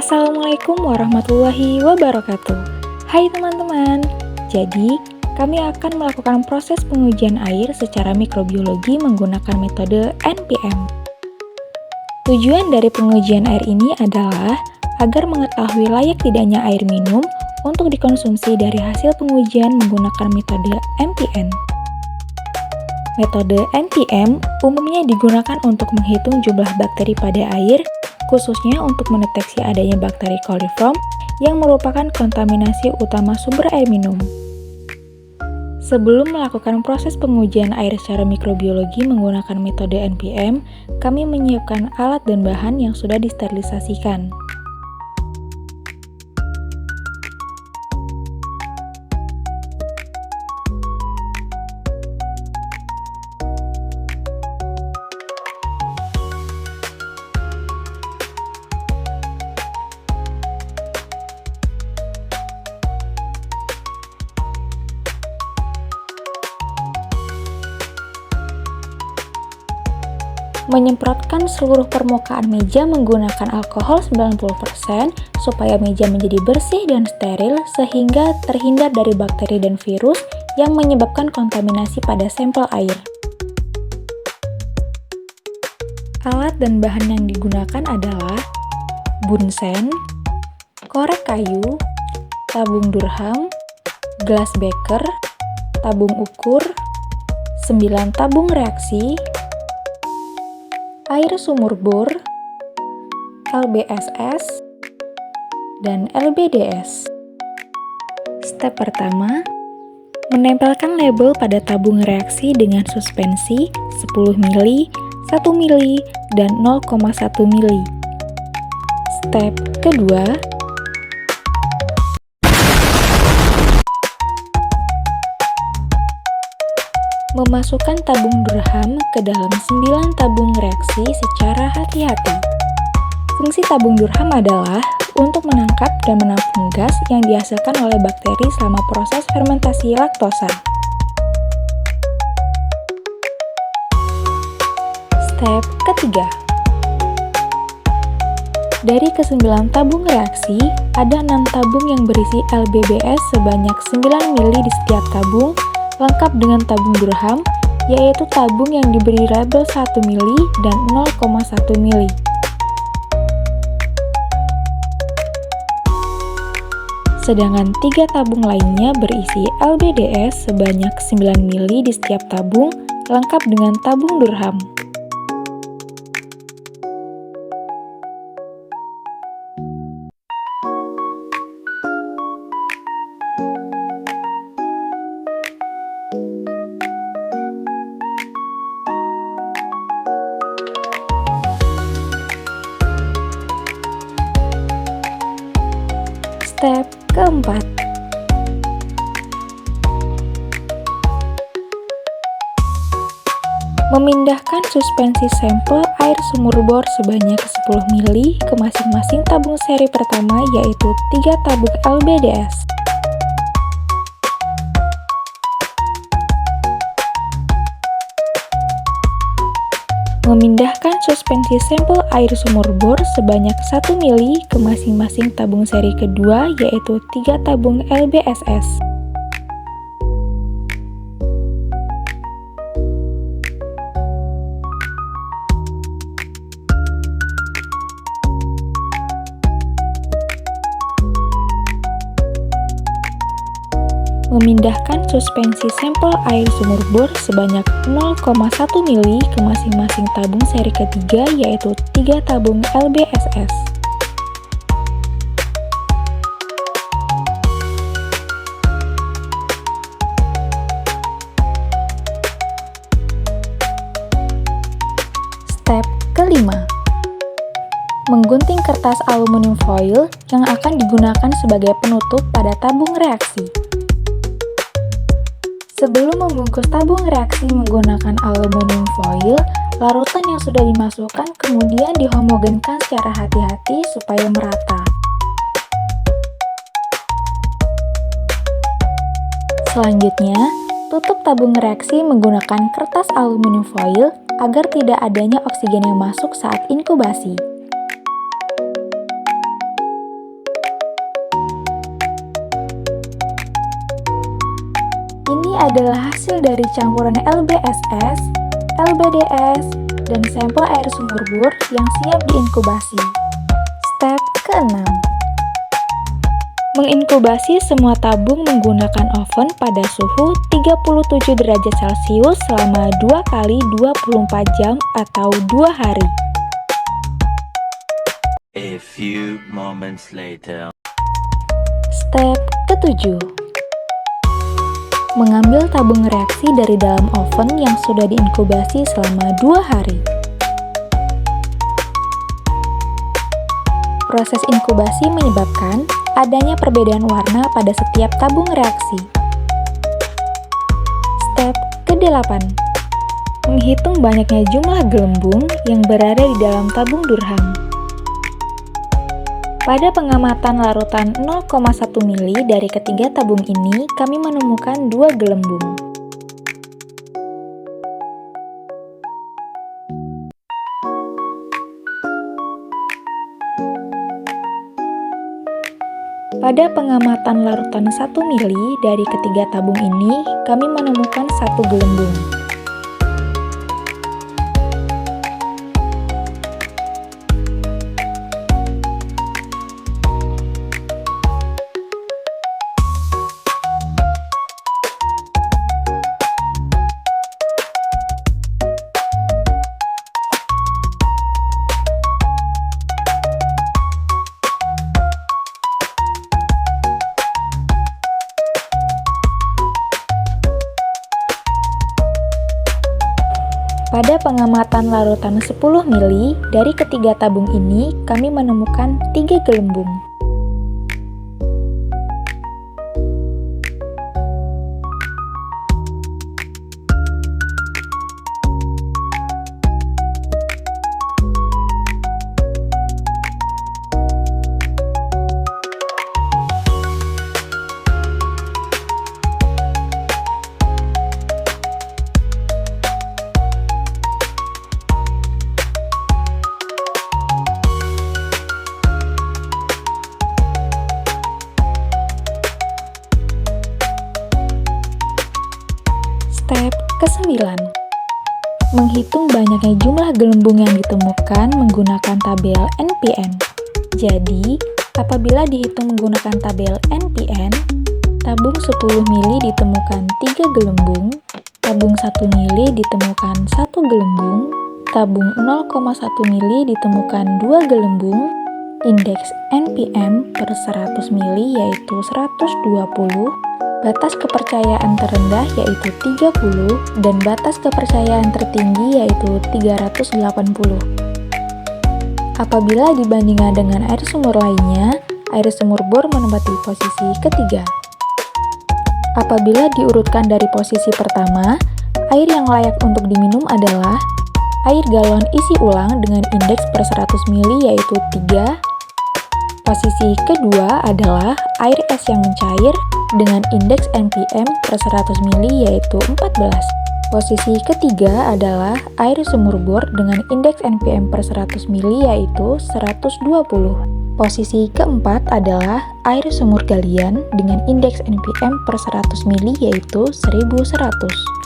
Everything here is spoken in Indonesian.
Assalamualaikum warahmatullahi wabarakatuh. Hai teman-teman, jadi kami akan melakukan proses pengujian air secara mikrobiologi menggunakan metode NPM. Tujuan dari pengujian air ini adalah agar mengetahui layak tidaknya air minum untuk dikonsumsi dari hasil pengujian menggunakan metode NPM. Metode NPM umumnya digunakan untuk menghitung jumlah bakteri pada air, khususnya untuk mendeteksi adanya bakteri coliform yang merupakan kontaminasi utama sumber air minum. Sebelum melakukan proses pengujian air secara mikrobiologi menggunakan metode NPM, kami menyiapkan alat dan bahan yang sudah disterilisasikan. Menyemprotkan seluruh permukaan meja menggunakan alkohol 90% supaya meja menjadi bersih dan steril sehingga terhindar dari bakteri dan virus yang menyebabkan kontaminasi pada sampel air. Alat dan bahan yang digunakan adalah bunsen, korek kayu, tabung durham, gelas beker, tabung ukur, 9 tabung reaksi, air sumur bor, LBSS, dan LBDS. Step pertama, menempelkan label pada tabung reaksi dengan suspensi 10 mili, 1 mili, dan 0,1 mili. Step kedua, memasukkan tabung durham ke dalam 9 tabung reaksi secara hati-hati. Fungsi tabung durham adalah untuk menangkap dan menampung gas yang dihasilkan oleh bakteri selama proses fermentasi laktosa. Step ketiga. Dari ke-9 tabung reaksi, ada 6 tabung yang berisi LBBS sebanyak 9 mili di setiap tabung, lengkap dengan tabung durham, yaitu tabung yang diberi label 1 mili dan 0,1 mili. Sedangkan 3 tabung lainnya berisi LBDS sebanyak 9 mili di setiap tabung, lengkap dengan tabung durham. Step keempat. Memindahkan suspensi sampel air sumur bor sebanyak 10 mili ke masing-masing tabung seri pertama, yaitu 3 tabung LBDS. Memindahkan suspensi sampel air sumur bor sebanyak 1 mili ke masing-masing tabung seri kedua, yaitu 3 tabung LBSS. Memindahkan suspensi sampel air sumur bor sebanyak 0,1 mili ke masing-masing tabung seri ketiga, yaitu 3 tabung LBSS. Step kelima. Menggunting kertas aluminium foil yang akan digunakan sebagai penutup pada tabung reaksi. Sebelum membungkus tabung reaksi menggunakan aluminium foil, larutan yang sudah dimasukkan kemudian dihomogenkan secara hati-hati supaya merata. Selanjutnya, tutup tabung reaksi menggunakan kertas aluminium foil agar tidak adanya oksigen yang masuk saat inkubasi. Ini adalah hasil dari campuran LBSS, LBDS, dan sampel air sumur bor yang siap diinkubasi. Step ke-6. Menginkubasi semua tabung menggunakan oven pada suhu 37 derajat Celcius selama 2 kali 24 jam atau 2 hari. A few moments later. Step ke-7. Mengambil tabung reaksi dari dalam oven yang sudah diinkubasi selama 2 hari. Proses inkubasi menyebabkan adanya perbedaan warna pada setiap tabung reaksi. Step ke-8. Menghitung banyaknya jumlah gelembung yang berada di dalam tabung Durham. Pada pengamatan larutan 0,1 mili dari ketiga tabung ini, kami menemukan 2 gelembung. Pada pengamatan larutan 1 mili dari ketiga tabung ini, kami menemukan 1 gelembung. Pada pengamatan larutan 10 mili dari ketiga tabung ini, kami menemukan 3 gelembung. Step ke-9. Menghitung banyaknya jumlah gelembung yang ditemukan menggunakan tabel NPN. Jadi, apabila dihitung menggunakan tabel NPN, tabung 10 mili ditemukan 3 gelembung, tabung 1 mili ditemukan 1 gelembung, tabung 0,1 mili ditemukan 2 gelembung, indeks NPM per 100 mili yaitu 120, batas kepercayaan terendah yaitu 30, dan batas kepercayaan tertinggi yaitu 380. Apabila dibandingkan dengan air sumur lainnya, air sumur bor menempati posisi ketiga. Apabila diurutkan dari posisi pertama, air yang layak untuk diminum adalah air galon isi ulang dengan indeks per 100 mili yaitu 3. Posisi kedua adalah air es yang mencair dengan indeks NPM per 100 mili yaitu 14. Posisi ketiga adalah air sumur bor dengan indeks NPM per 100 mili yaitu 120. Posisi keempat adalah air sumur galian dengan indeks NPM per 100 mili yaitu 1100.